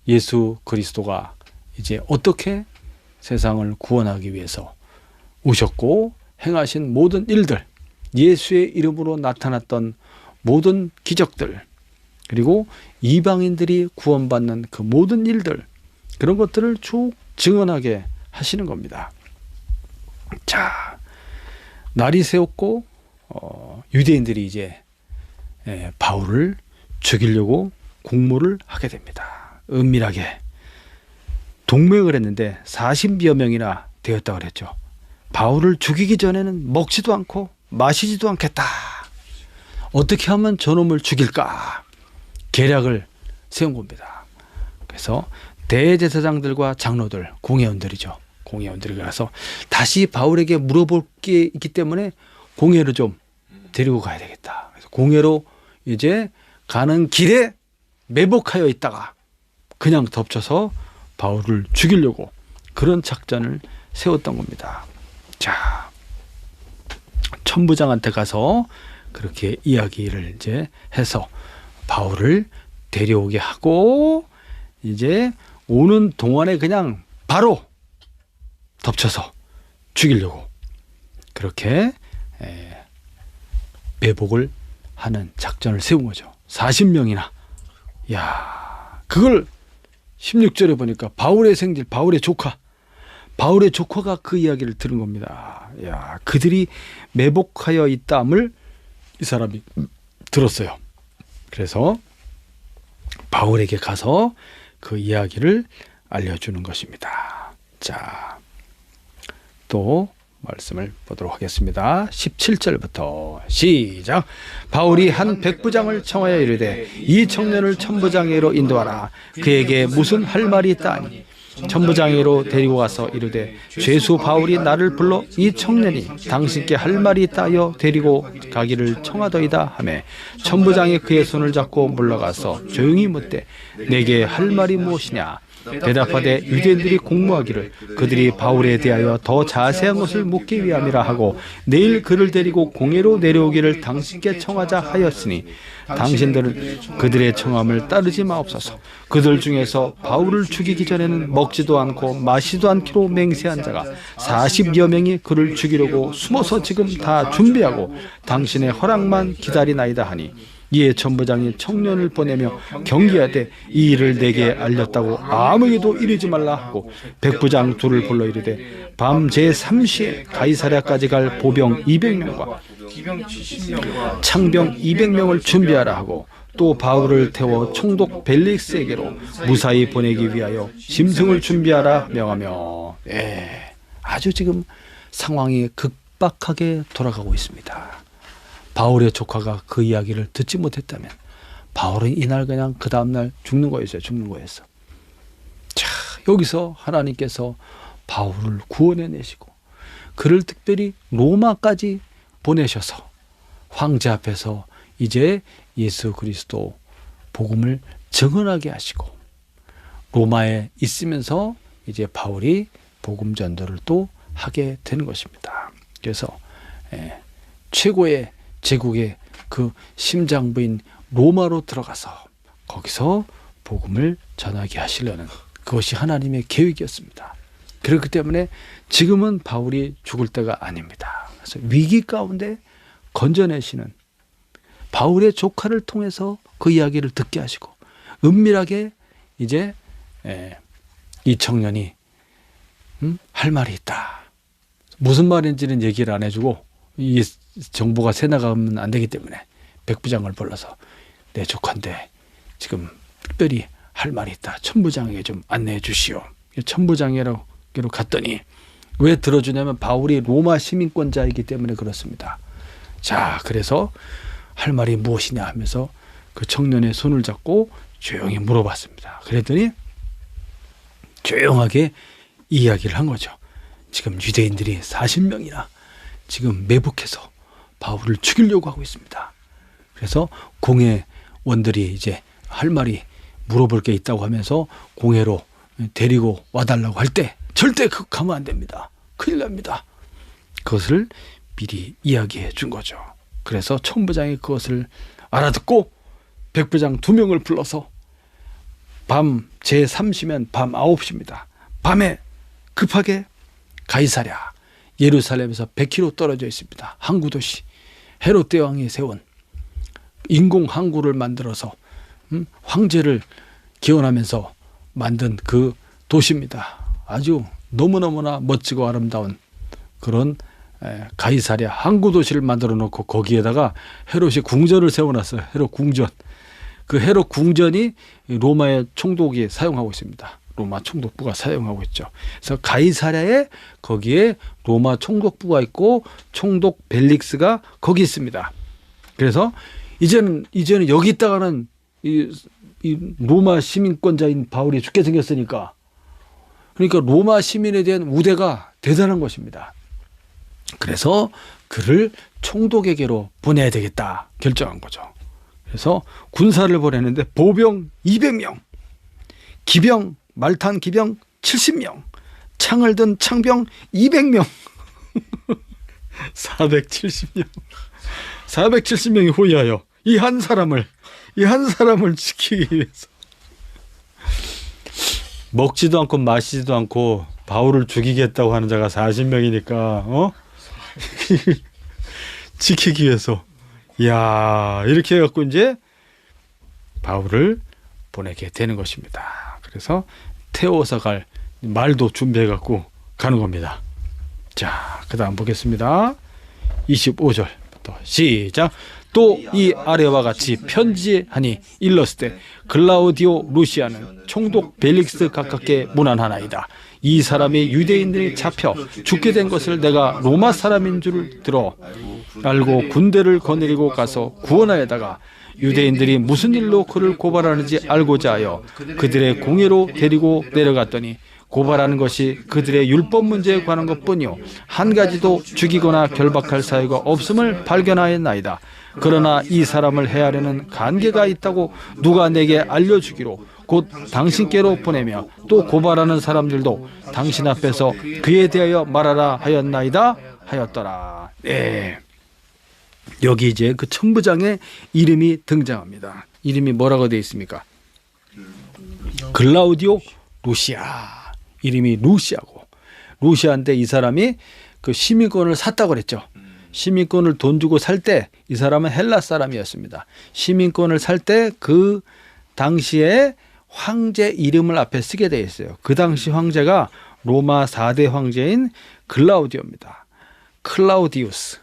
예수 그리스도가 이제 어떻게 세상을 구원하기 위해서 오셨고 행하신 모든 일들, 예수의 이름으로 나타났던 모든 기적들, 그리고 이방인들이 구원받는 그 모든 일들, 그런 것들을 쭉 증언하게 하시는 겁니다. 자, 날이 새웠고 유대인들이 이제 바울을 죽이려고 공모를 하게 됩니다. 은밀하게 동맹을 했는데 40여 명이나 되었다고 그랬죠. 바울을 죽이기 전에는 먹지도 않고 마시지도 않겠다. 어떻게 하면 저놈을 죽일까? 계략을 세운 겁니다. 그래서 대제사장들과 장로들, 공회원들이죠. 공회원들이 가서 다시 바울에게 물어볼 게 있기 때문에 공회로 좀 데리고 가야 되겠다. 그래서 공회로 이제 가는 길에 매복하여 있다가 그냥 덮쳐서 바울을 죽이려고 그런 작전을 세웠던 겁니다. 자, 천부장한테 가서 그렇게 이야기를 이제 해서 바울을 데려오게 하고 이제 오는 동안에 그냥 바로 덮쳐서 죽이려고 그렇게 매복을 하는 작전을 세운 거죠. 40명이나. 야, 그걸 16절에 보니까 바울의 생질, 바울의 조카가 그 이야기를 들은 겁니다. 야, 그들이 매복하여 있다함을 이 사람이 들었어요. 그래서 바울에게 가서 그 이야기를 알려주는 것입니다. 자, 또 말씀을 보도록 하겠습니다. 17절부터 시작. 바울이 한 백부장을 청하여 이르되 이 청년을 천부장에게로 인도하라. 그에게 무슨 할 말이 있다 하니 천부장에게로 데리고 가서 이르되 죄수 바울이 나를 불러 이 청년이 당신께 할 말이 있다 하여 데리고 가기를 청하더이다 하매 천부장이 그의 손을 잡고 물러가서 조용히 묻되 내게 할 말이 무엇이냐. 대답하되 유대인들이 공모하기를 그들이 바울에 대하여 더 자세한 것을 묻기 위함이라 하고 내일 그를 데리고 공회로 내려오기를 당신께 청하자 하였으니 당신들은 그들의 청함을 따르지 마옵소서. 그들 중에서 바울을 죽이기 전에는 먹지도 않고 마시지도 않기로 맹세한 자가 40여 명이 그를 죽이려고 숨어서 지금 다 준비하고 당신의 허락만 기다리나이다 하니 이에 천부장이 청년을 보내며 경계하되 이 일을 내게 알렸다고 아무에게도 이르지 말라 하고 백부장 둘을 불러 이르되 밤 제3시에 가이사랴까지 갈 보병 200명과 창병 200명을 준비하라 하고 또 바울을 태워 총독 벨릭스에게로 무사히 보내기 위하여 짐승을 준비하라 명하며 아주 지금 상황이 급박하게 돌아가고 있습니다. 바울의 조카가 그 이야기를 듣지 못했다면 바울은 이날 그냥 그 다음날 죽는 거였어요. 자, 여기서 하나님께서 바울을 구원해내시고 그를 특별히 로마까지 보내셔서 황제 앞에서 이제 예수 그리스도 복음을 증언하게 하시고 로마에 있으면서 이제 바울이 복음 전도를 또 하게 되는 것입니다. 그래서 최고의 제국의 그 심장부인 로마로 들어가서 거기서 복음을 전하게 하시려는 그것이 하나님의 계획이었습니다. 그렇기 때문에 지금은 바울이 죽을 때가 아닙니다. 그래서 위기 가운데 건져내시는 바울의 조카를 통해서 그 이야기를 듣게 하시고 은밀하게 이제 이 청년이 할 말이 있다. 무슨 말인지는 얘기를 안 해주고 이 정보가 새 나가면 안 되기 때문에 백부장을 불러서 내 조카인데 지금 특별히 할 말이 있다. 천부장에게 좀 안내해 주시오. 천부장이라고 갔더니 왜 들어주냐면 바울이 로마 시민권자이기 때문에 그렇습니다. 자, 그래서 할 말이 무엇이냐 하면서 그 청년의 손을 잡고 조용히 물어봤습니다. 그랬더니 조용하게 이야기를 한 거죠. 지금 유대인들이 40명이나 지금 매복해서 바울을 죽이려고 하고 있습니다. 그래서 공회원들이 이제 할 말이 물어볼 게 있다고 하면서 공회로 데리고 와달라고 할 때 절대 가면 안 됩니다. 큰일 납니다. 그것을 미리 이야기해 준 거죠. 그래서 천부장이 그것을 알아듣고 백부장 2명을 불러서 밤 제3시면 밤 9시입니다. 밤에 급하게 가이사랴, 예루살렘에서 100km 떨어져 있습니다. 항구 도시, 헤롯 대왕이 세운 인공 항구를 만들어서 황제를 기원하면서 만든 그 도시입니다. 아주 너무너무나 멋지고 아름다운 그런 가이사랴 항구 도시를 만들어 놓고 거기에다가 헤롯이 궁전을 세워놨어요. 헤롯 궁전. 그 헤롯 궁전이 로마의 총독이 사용하고 있습니다. 로마 총독부가 사용하고 있죠. 그래서 가이사랴에 거기에 로마 총독부가 있고 총독 벨릭스가 거기 있습니다. 그래서 이제는 여기 있다가는 이 로마 시민권자인 바울이 죽게 생겼으니까, 그러니까 로마 시민에 대한 우대가 대단한 것입니다. 그래서 그를 총독에게로 보내야 되겠다 결정한 거죠. 그래서 군사를 보내는데 보병 200명, 기병, 말탄 기병 70명, 창을 든 창병 200명, 470명이 호위하여 이 한 사람을 지키기 위해서 먹지도 않고 마시지도 않고 바울을 죽이겠다고 하는 자가 40명이니까 지키기 위해서, 이야, 이렇게 해갖고 이제 바울을 보내게 되는 것입니다. 그래서 태워서 갈 말도 준비해갖고 가는 겁니다. 자, 그 다음 보겠습니다. 25절부터 시작. 또 이 아래와 같이 편지하니 일렀을 글라우디오 루시아는 총독 벨릭스 가깝게 문안하나이다. 이 사람이 유대인들이 잡혀 죽게 된 것을 내가 로마 사람인 줄 알고 군대를 거느리고 가서 구원하여다가 유대인들이 무슨 일로 그를 고발하는지 알고자 하여 그들의 공회로 데리고 내려갔더니 고발하는 것이 그들의 율법 문제에 관한 것뿐이요 한 가지도 죽이거나 결박할 사유가 없음을 발견하였나이다. 그러나 이 사람을 해하려는 간계가 있다고 누가 내게 알려주기로 곧 당신께로 보내며 또 고발하는 사람들도 당신 앞에서 그에 대하여 말하라 하였나이다 하였더라. 네. 여기 이제 그 천부장의 이름이 등장합니다. 이름이 뭐라고 되어 있습니까? 글라우디오 루시아. 이름이 루시아고, 루시아인데 이 사람이 그 시민권을 샀다고 그랬죠. 시민권을 돈 주고 살 때 이 사람은 헬라 사람이었습니다. 시민권을 살 때 그 당시에 황제 이름을 앞에 쓰게 되어 있어요. 그 당시 황제가 로마 4대 황제인 글라우디오입니다. 클라우디우스.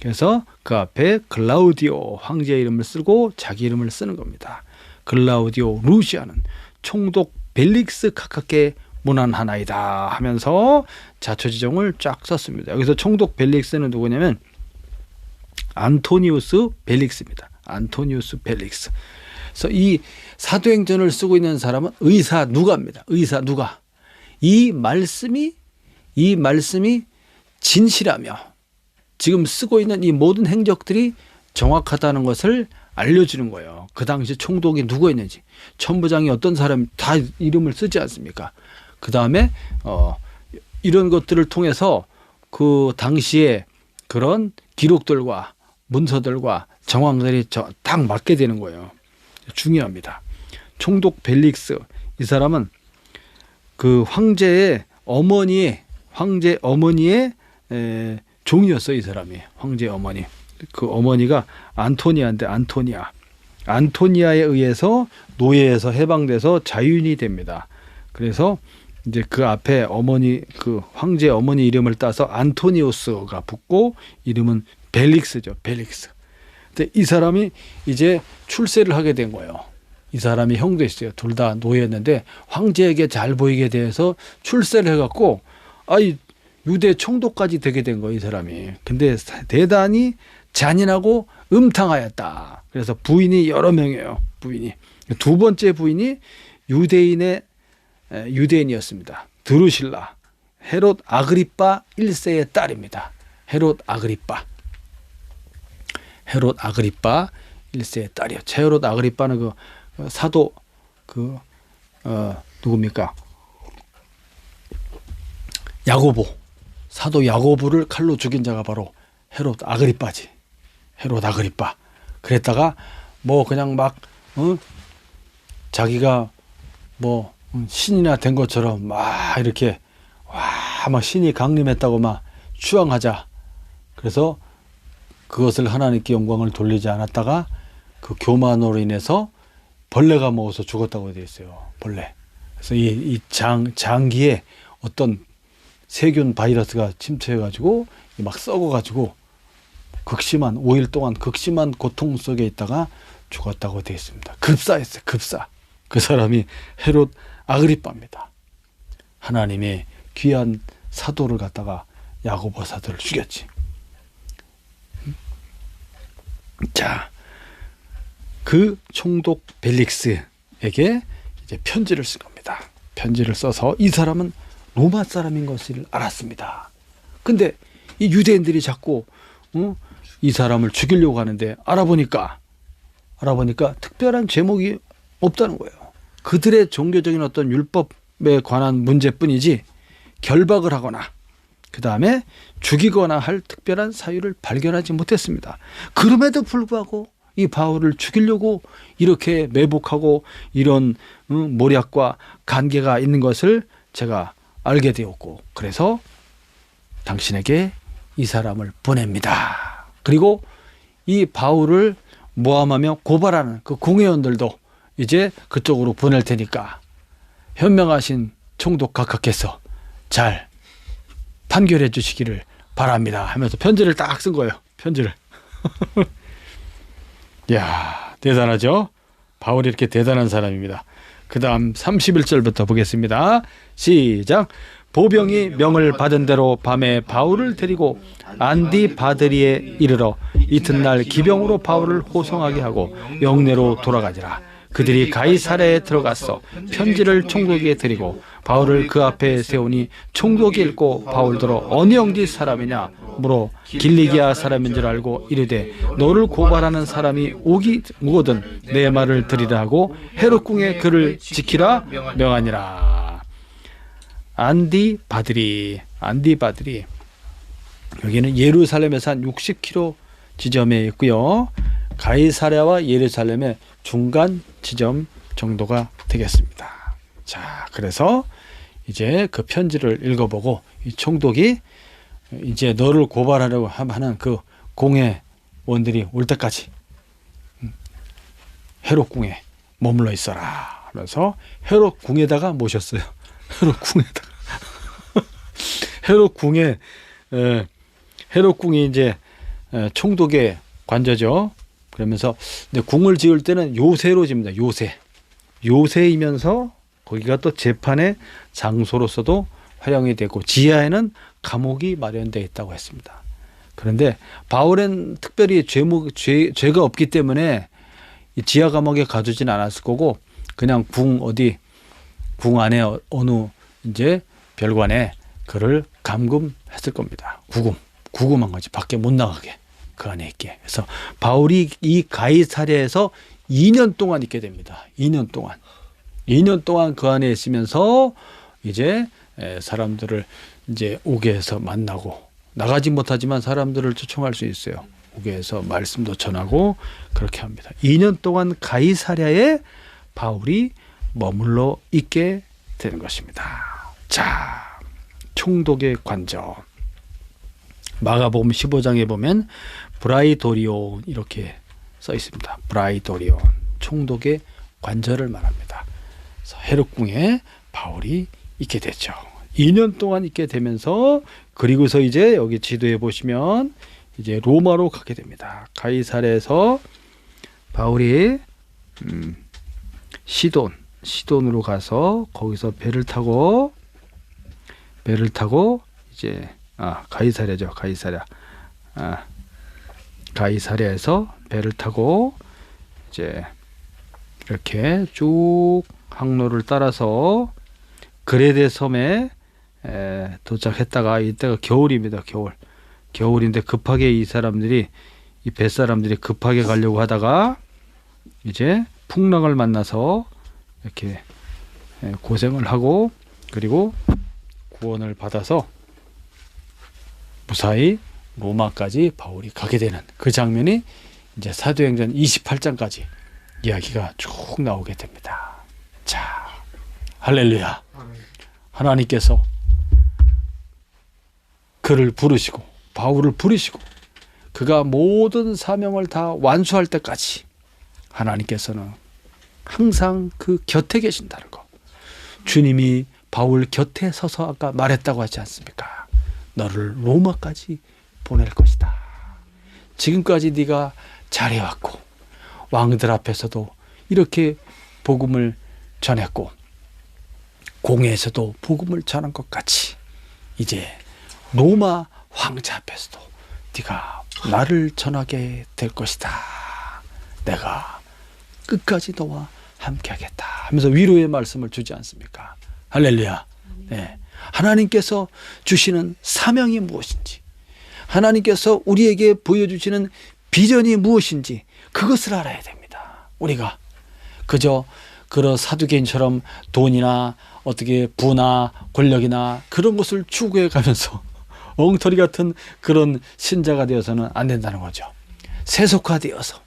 그래서 그 앞에 글라우디오 황제 이름을 쓰고 자기 이름을 쓰는 겁니다. 글라우디오 루시아는 총독 벨릭스 가깝게 문안하나이다 하면서 자초지종을 쫙 썼습니다. 여기서 총독 벨릭스는 누구냐면 안토니우스 벨릭스입니다. 안토니우스 벨릭스. 그래서 이 사도행전을 쓰고 있는 사람은 의사 누가입니다. 의사 누가. 이 말씀이 진실하며 지금 쓰고 있는 이 모든 행적들이 정확하다는 것을 알려주는 거예요. 그 당시 총독이 누구였는지, 천부장이 어떤 사람, 다 이름을 쓰지 않습니까? 그 다음에 이런 것들을 통해서 그 당시에 그런 기록들과 문서들과 정황들이 딱 맞게 되는 거예요. 중요합니다. 총독 벨릭스, 이 사람은 그 황제 어머니의 종이었어요. 이 사람이 황제 어머니. 그 어머니가 안토니아인데 안토니아. 안토니아에 의해서 노예에서 해방돼서 자유인이 됩니다. 그래서 이제 그 앞에 어머니 그 황제 어머니 이름을 따서 안토니우스가 붙고 이름은 벨릭스죠. 벨릭스. 근데 이 사람이 이제 출세를 하게 된 거예요. 이 사람이 형도 있어요. 둘 다 노예였는데 황제에게 잘 보이게 돼서 출세를 해갖고 유대 총독까지 되게 된 거예요. 이 사람이. 근데 대단히 잔인하고 음탕하였다. 그래서 부인이 여러 명이에요. 부인이. 두 번째 부인이 유대인이었습니다. 드루실라. 헤롯 아그리파 1세의 딸입니다. 헤롯 아그리파 1세의 딸이었죠. 헤롯 아그리파는 그 사도 누굽니까? 야고보. 사도 야고보를 칼로 죽인 자가 바로 헤롯 아그리파지. 헤롯 아그리파. 그랬다가 뭐 그냥 막 자기가 뭐 신이나 된 것처럼 막 이렇게 막 신이 강림했다고 막 추앙하자. 그래서 그것을 하나님께 영광을 돌리지 않았다가 그 교만으로 인해서 벌레가 먹어서 죽었다고 되어 있어요. 벌레. 그래서 이 장기에 어떤 세균 바이러스가 침투해가지고 막 썩어가지고 5일 동안 극심한 고통 속에 있다가 죽었다고 되어 있습니다. 급사했어요. 급사. 그 사람이 헤롯 아그리파입니다. 하나님의 귀한 사도를 갖다가 야고보 사도를 죽였지. 자, 그 총독 벨릭스에게 이제 편지를 쓴 겁니다. 편지를 써서 이 사람은 로마 사람인 것을 알았습니다. 근데 이 유대인들이 자꾸 이 사람을 죽이려고 하는데 알아보니까 특별한 제목이 없다는 거예요. 그들의 종교적인 어떤 율법에 관한 문제뿐이지 결박을 하거나 그 다음에 죽이거나 할 특별한 사유를 발견하지 못했습니다. 그럼에도 불구하고 이 바울을 죽이려고 이렇게 매복하고 이런 모략과 관계가 있는 것을 제가 알게 되었고, 그래서 당신에게 이 사람을 보냅니다. 그리고 이 바울을 모함하며 고발하는 그 공회원들도 이제 그쪽으로 보낼 테니까 현명하신 총독 각하께서 잘 판결해 주시기를 바랍니다 하면서 편지를 딱 쓴 거예요. 편지를. 이야, 대단하죠? 바울이 이렇게 대단한 사람입니다. 그 다음 31절부터 보겠습니다. 시작. 보병이 명을 받은 대로 밤에 바울을 데리고 안디바드리에 이르러 이튿날 기병으로 바울을 호송하게 하고 영내로 돌아가지라. 그들이 가이사랴에 들어가서 편지를 총독에게 드리고 바울을 그 앞에 세우니 총독이 읽고 바울더러 어느 영지 사람이냐 물어 길리기아 사람인 줄 알고 이르되 너를 고발하는 사람이 오거든 내 말을 들으라 하고 헤롯궁에 그를 지키라 명하니라. 안디바드리 여기는 예루살렘에서 한 60km 지점에 있고요. 가이사랴와 예루살렘의 중간 지점 정도가 되겠습니다. 자, 그래서 이제 그 편지를 읽어보고 이 총독이 이제 너를 고발하려고 하는 그 공회원들이 올 때까지 헤롯궁에 머물러 있어라 하면서 헤롯궁에다가 모셨어요. 헤롯궁이 이제 총독의 관저죠. 그러면서 근데 궁을 지을 때는 요새로 집니다. 요새이면서 거기가 또 재판의 장소로서도 활용이 되고 지하에는 감옥이 마련되어 있다고 했습니다. 그런데 바울은 특별히 죄가 없기 때문에 이 지하 감옥에 가두진 않았을 거고 그냥 궁 안에 어느 이제 별관에 그를 감금했을 겁니다. 구금한 거지. 밖에 못 나가게. 그 안에 있게. 그래서 바울이 이 가이사랴에서 2년 동안 있게 됩니다. 2년 동안 그 안에 있으면서 이제 사람들을 이제 오게 해서 만나고 나가지 못하지만 사람들을 초청할 수 있어요. 오게 해서 말씀도 전하고 그렇게 합니다. 2년 동안 가이사랴에 바울이 머물러 있게 되는 것입니다. 자, 총독의 관저. 마가복음 15장에 보면 브라이도리온 이렇게 써 있습니다. 브라이도리온, 총독의 관절을 말합니다. 그래서 헤롯궁에 바울이 있게 됐죠. 2년 동안 있게 되면서 그리고서 이제 여기 지도에 보시면 이제 로마로 가게 됩니다. 가이사랴에서 바울이 시돈으로 가서 거기서 배를 타고 이제 가이사랴죠. 가이사랴에서 배를 타고 이제 이렇게 쭉 항로를 따라서 그레데 섬에 도착했다가 이때가 겨울입니다. 겨울인데 급하게 이 뱃사람들이 급하게 가려고 하다가 이제 풍랑을 만나서 이렇게 고생을 하고 그리고 구원을 받아서 무사히 로마까지 바울이 가게 되는 그 장면이 이제 사도행전 28장까지 이야기가 쭉 나오게 됩니다. 자, 할렐루야. 하나님께서 그를 부르시고 바울을 부르시고 그가 모든 사명을 다 완수할 때까지 하나님께서는 항상 그 곁에 계신다는 거. 주님이 바울 곁에 서서 아까 말했다고 하지 않습니까? 너를 로마까지 보낼 것이다. 지금까지 네가 잘해왔고 왕들 앞에서도 이렇게 복음을 전했고 공회에서도 복음을 전한 것 같이 이제 로마 황제 앞에서도 네가 나를 전하게 될 것이다. 내가 끝까지 너와 함께하겠다 하면서 위로의 말씀을 주지 않습니까? 할렐루야. 네. 하나님께서 주시는 사명이 무엇인지, 하나님께서 우리에게 보여주시는 비전이 무엇인지 그것을 알아야 됩니다. 우리가 그저 그런 사두개인처럼 돈이나 어떻게 부나 권력이나 그런 것을 추구해 가면서 엉터리 같은 그런 신자가 되어서는 안 된다는 거죠. 세속화되어서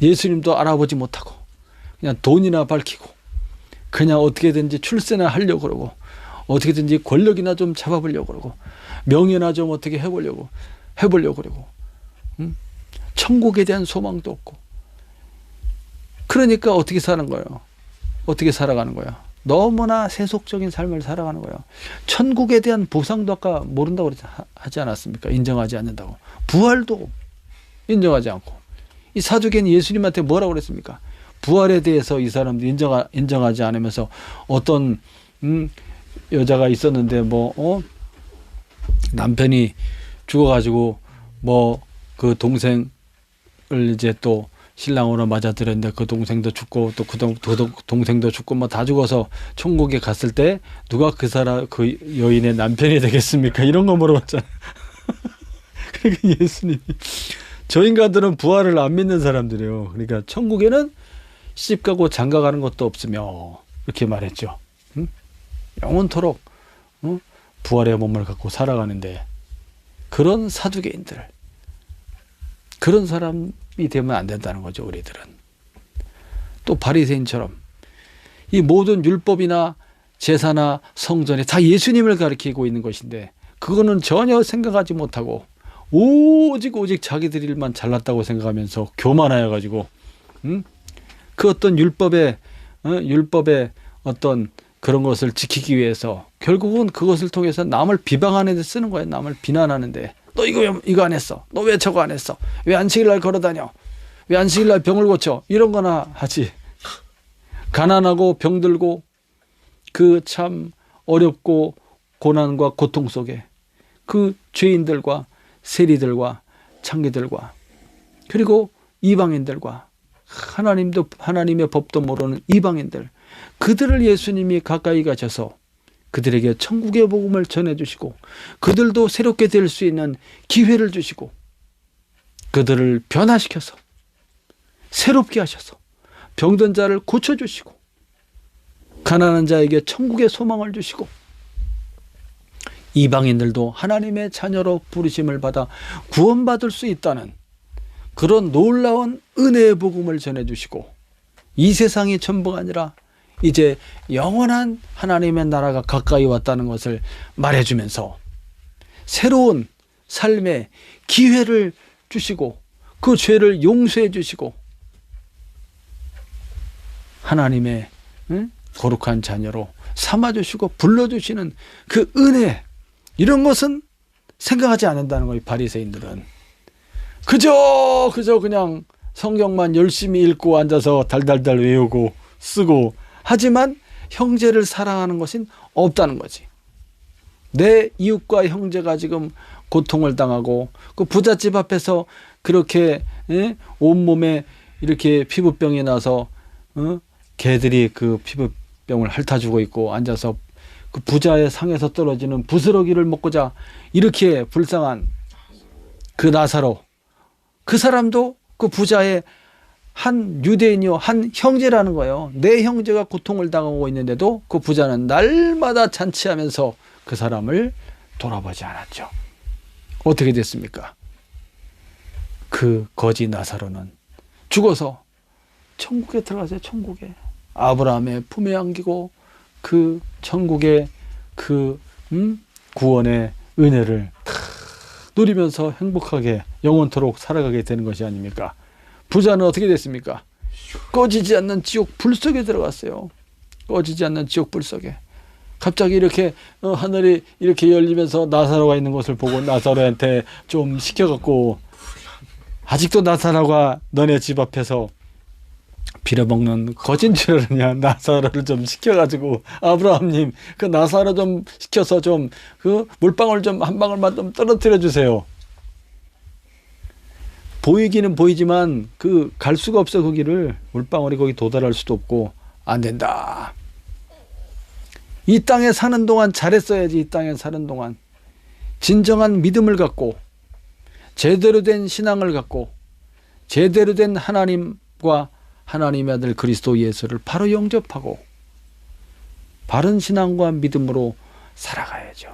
예수님도 알아보지 못하고 그냥 돈이나 밝히고 그냥 어떻게든지 출세나 하려고 그러고 어떻게든지 권력이나 좀 잡아보려고 그러고 명예나 좀 어떻게 해보려고 그러고 천국에 대한 소망도 없고 그러니까 어떻게 사는 거예요? 어떻게 살아가는 거야? 너무나 세속적인 삶을 살아가는 거예요. 천국에 대한 보상도 아까 모른다고 하지 않았습니까? 인정하지 않는다고. 부활도 인정하지 않고. 이 사두개는 예수님한테 뭐라고 그랬습니까? 부활에 대해서 이 사람들이 인정하지 않으면서 어떤 여자가 있었는데 남편이 죽어가지고 그 동생을 이제 또 신랑으로 맞아들였는데 그 동생도 죽고 또 그 동생도 죽고 다 죽어서 천국에 갔을 때 누가 그 여인의 남편이 되겠습니까? 이런 거 물어봤잖아요. 그러니까 예수님이 저 인간들은 부활을 안 믿는 사람들이에요. 그러니까 천국에는 시집가고 장가가는 것도 없으며 이렇게 말했죠. 영원토록 부활의 몸을 갖고 살아가는데 그런 사두개인들 그런 사람이 되면 안 된다는 거죠. 우리들은 또 바리새인처럼 이 모든 율법이나 제사나 성전이 다 예수님을 가리키고 있는 것인데 그거는 전혀 생각하지 못하고 오직 자기들만 잘났다고 생각하면서 교만하여 가지고 그 어떤 율법의 어떤 그런 것을 지키기 위해서 결국은 그것을 통해서 남을 비방하는 데 쓰는 거예요. 남을 비난하는데 너 이거 안 했어. 너 왜 저거 안 했어. 왜 안식일날 걸어다녀. 왜 안식일날 병을 고쳐. 이런 거나 하지. 가난하고 병들고 그 참 어렵고 고난과 고통 속에 그 죄인들과 세리들과 창기들과 그리고 이방인들과 하나님의 법도 모르는 이방인들 그들을 예수님이 가까이 가셔서 그들에게 천국의 복음을 전해주시고 그들도 새롭게 될 수 있는 기회를 주시고 그들을 변화시켜서 새롭게 하셔서 병든 자를 고쳐주시고 가난한 자에게 천국의 소망을 주시고 이방인들도 하나님의 자녀로 부르심을 받아 구원받을 수 있다는 그런 놀라운 은혜의 복음을 전해주시고 이 세상이 전부가 아니라 이제 영원한 하나님의 나라가 가까이 왔다는 것을 말해주면서 새로운 삶의 기회를 주시고 그 죄를 용서해 주시고 하나님의 거룩한 자녀로 삼아주시고 불러주시는 그 은혜, 이런 것은 생각하지 않는다는 거예요. 바리새인들은 그저 그냥 성경만 열심히 읽고 앉아서 달달달 외우고 쓰고 하지만 형제를 사랑하는 것은 없다는 거지. 내 이웃과 형제가 지금 고통을 당하고 그 부잣집 앞에서 그렇게 온몸에 이렇게 피부병이 나서 개들이 그 피부병을 핥아주고 있고 앉아서 그 부자의 상에서 떨어지는 부스러기를 먹고자 이렇게 불쌍한 그 나사로, 그 사람도 그 부자의 한 유대인이요, 한 형제라는 거예요. 내 형제가 고통을 당하고 있는데도 그 부자는 날마다 잔치하면서 그 사람을 돌아보지 않았죠. 어떻게 됐습니까? 그 거지 나사로는 죽어서 천국에 들어가세요. 천국에 아브라함의 품에 안기고 그 천국의 그 구원의 은혜를 누리면서 행복하게 영원토록 살아가게 되는 것이 아닙니까? 부자는 어떻게 됐습니까? 꺼지지 않는 지옥 불 속에 들어갔어요. 꺼지지 않는 지옥 불 속에. 갑자기 이렇게 하늘이 이렇게 열리면서 나사로가 있는 것을 보고 나사로한테 좀 시켜갖고, 아직도 나사로가 너네 집 앞에서 빌어먹는 거진 줄 아느냐, 나사로를 좀 시켜가지고 아브라함님 그 나사로 좀 시켜서 좀 그 물방울 좀 한 방울만 좀 떨어뜨려 주세요. 보이기는 보이지만 그 갈 수가 없어. 거기를 물방울이 거기 도달할 수도 없고 안 된다. 이 땅에 사는 동안 잘했어야지. 이 땅에 사는 동안 진정한 믿음을 갖고 제대로 된 신앙을 갖고 제대로 된 하나님과 하나님의 아들 그리스도 예수를 바로 영접하고 바른 신앙과 믿음으로 살아가야죠.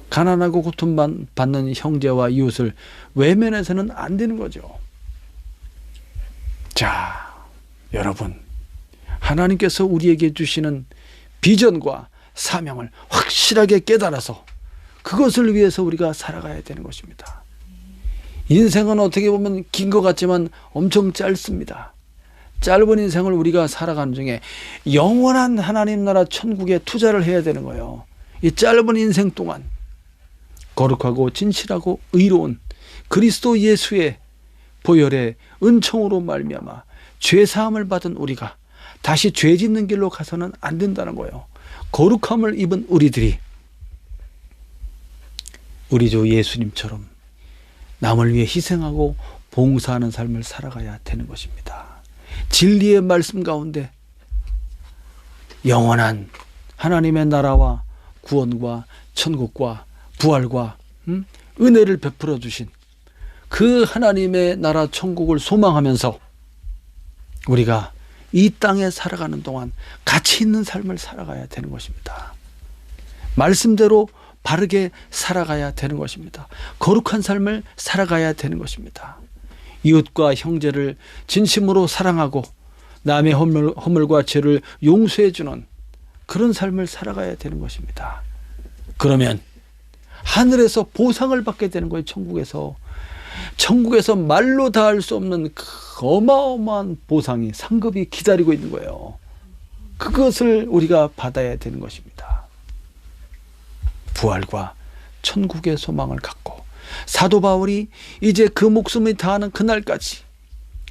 가난하고 고통받는 형제와 이웃을 외면해서는 안 되는 거죠. 자, 여러분, 하나님께서 우리에게 주시는 비전과 사명을 확실하게 깨달아서 그것을 위해서 우리가 살아가야 되는 것입니다. 인생은 어떻게 보면 긴 것 같지만 엄청 짧습니다. 짧은 인생을 우리가 살아가는 중에 영원한 하나님 나라 천국에 투자를 해야 되는 거예요. 이 짧은 인생 동안 거룩하고 진실하고 의로운 그리스도 예수의 보혈의 은총으로 말미암아 죄사함을 받은 우리가 다시 죄 짓는 길로 가서는 안 된다는 거예요. 거룩함을 입은 우리들이 우리 주 예수님처럼 남을 위해 희생하고 봉사하는 삶을 살아가야 되는 것입니다. 진리의 말씀 가운데 영원한 하나님의 나라와 구원과 천국과 부활과 은혜를 베풀어 주신 그 하나님의 나라 천국을 소망하면서 우리가 이 땅에 살아가는 동안 가치 있는 삶을 살아가야 되는 것입니다. 말씀대로 바르게 살아가야 되는 것입니다. 거룩한 삶을 살아가야 되는 것입니다. 이웃과 형제를 진심으로 사랑하고 남의 허물과 죄를 용서해 주는 그런 삶을 살아가야 되는 것입니다. 그러면 하늘에서 보상을 받게 되는 거예요. 천국에서 말로 다 할 수 없는 그 어마어마한 보상이, 상급이 기다리고 있는 거예요. 그것을 우리가 받아야 되는 것입니다. 부활과 천국의 소망을 갖고 사도 바울이 이제 그 목숨이 다하는 그날까지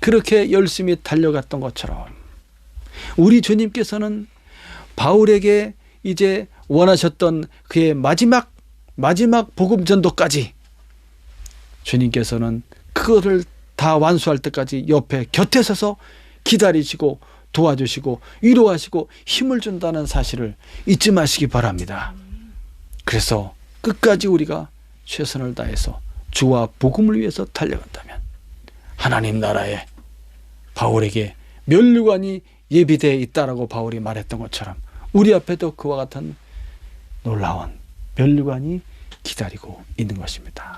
그렇게 열심히 달려갔던 것처럼 우리 주님께서는 바울에게 이제 원하셨던 그의 마지막 복음 전도까지 주님께서는 그거를 다 완수할 때까지 옆에 곁에 서서 기다리시고 도와주시고 위로하시고 힘을 준다는 사실을 잊지 마시기 바랍니다. 그래서 끝까지 우리가 최선을 다해서 주와 복음을 위해서 달려간다면 하나님 나라에 바울에게 면류관이 예비되어 있다라고 바울이 말했던 것처럼 우리 앞에도 그와 같은 놀라운 면류관이 기다리고 있는 것입니다.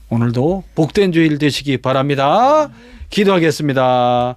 오늘도 복된 주일 되시기 바랍니다. 기도하겠습니다.